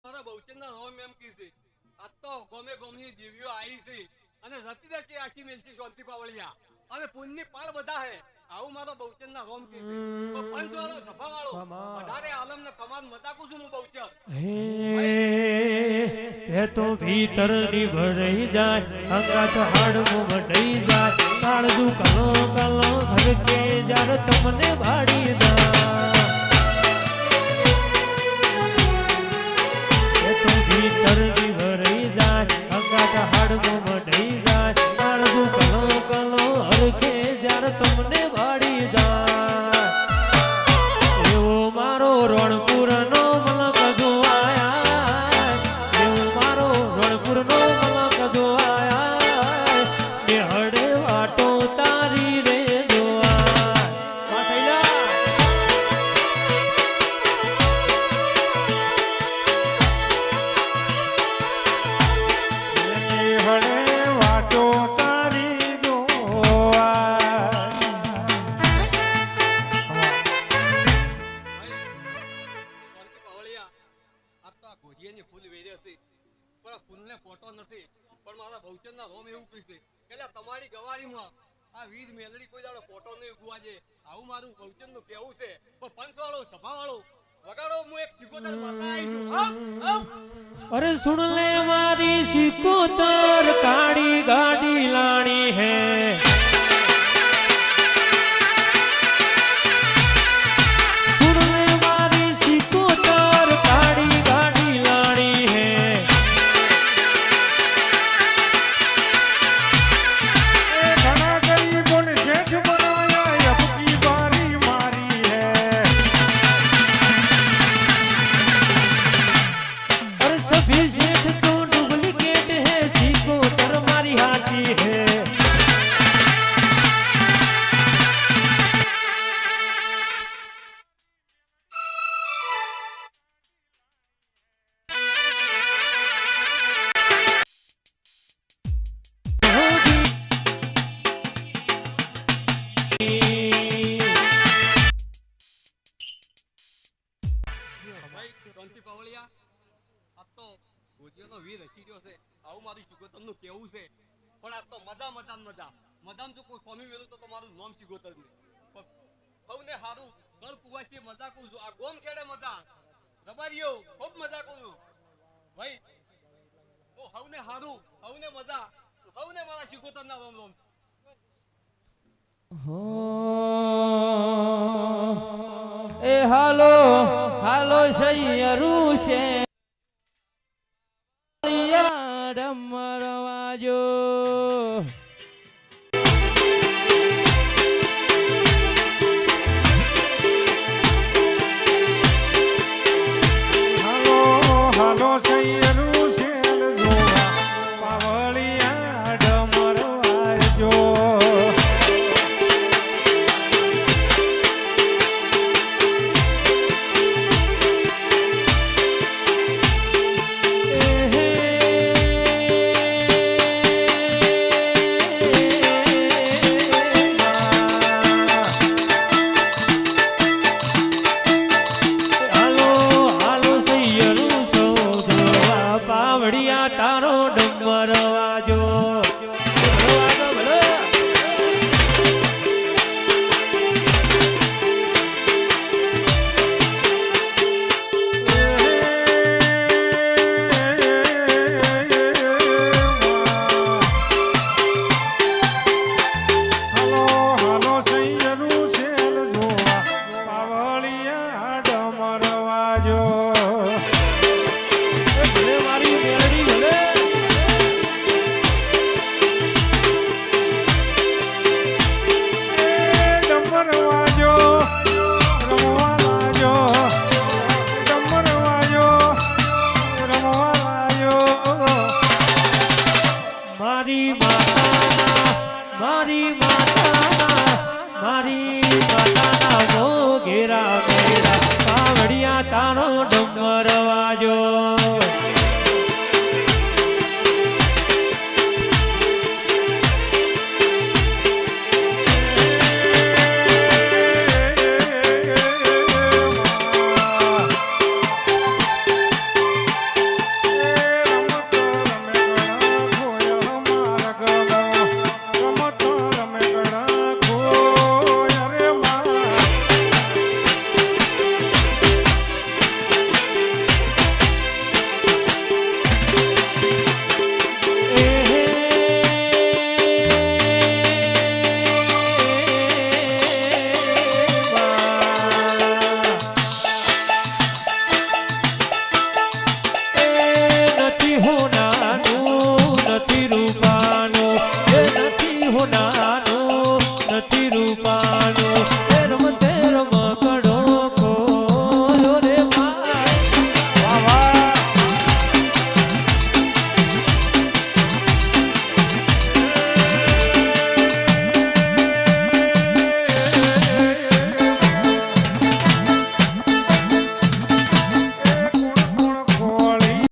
મારા બહુચંદના હોમ એમ કીધે આ તો ગોમે ગોમની દેવીઓ આવી છે અને રતી રતી આશી મેલથી શાંતિ પાવળિયા અને પુણ્યની પાળ બધા હે આવું મારો બહુચંદના હોમ કીધે તો પંચવાળો સભાવાળો વધારે આલમને તમામ મજાકું છું હું બહુચંદ હે તો ભીતરની ભરાઈ જાય અંગાત હાડમો વઢઈ જાય કાળજુ કલો કલો ધડકે જ્યારે તમને ભાડી જાય ભીતરની ભરાઈ જાય અંગાત હાડમો વઢઈ જાય કાળજુ કલો કલો હરકે જ્યારે તમને ભાડી જાય એવો મારો રણપુરનો મલક જો આયા એવો મારો રણપુરનો મલક જો આયા ને હડે વાટો તારી રે જોવા હડે વાટો તારી ફોટો નથી પણ મારા બહુચંદના હોમ એવું કીધે કે તમારી ગવારીમાં આ વીર મેલડી કોઈ દાડો ફોટો નહીં ઉગવા છે આવું મારું બહુચંદનું કહેવું છે પણ પંચવાળો સભાવાળો વગાડો હું એક સિકોતર માતા આવી છું અરે સુન લે મારી સિકોતર કાળી ગાડી લાણી હે વીર હસી ગયો છે આવું મારું સિકોતરનું કેવું છે પણ આ તો મજા મજામાં જો કોઈ કોમી મેલું તો તમારું નામ સિકોતર ને સૌને હારું ગણ કુવાસી મજા કરું છું આ ગોમ ખેડે મજા રબારીઓ ખૂબ મજા કરું ભાઈ તો સૌને હારું સૌને મજા સૌને મારા સિકોતરના રોમ રોમ એ હાલો હાલો સૈયરું છે ડમરવાજો હાલો હાલો સૈયરું શેલ જોવા પાવળિયા ડમરવાજો તારો ડમરવાજો મારી માતાના મોગેરા મેરા પાવડિયા તારો ડમરવાજો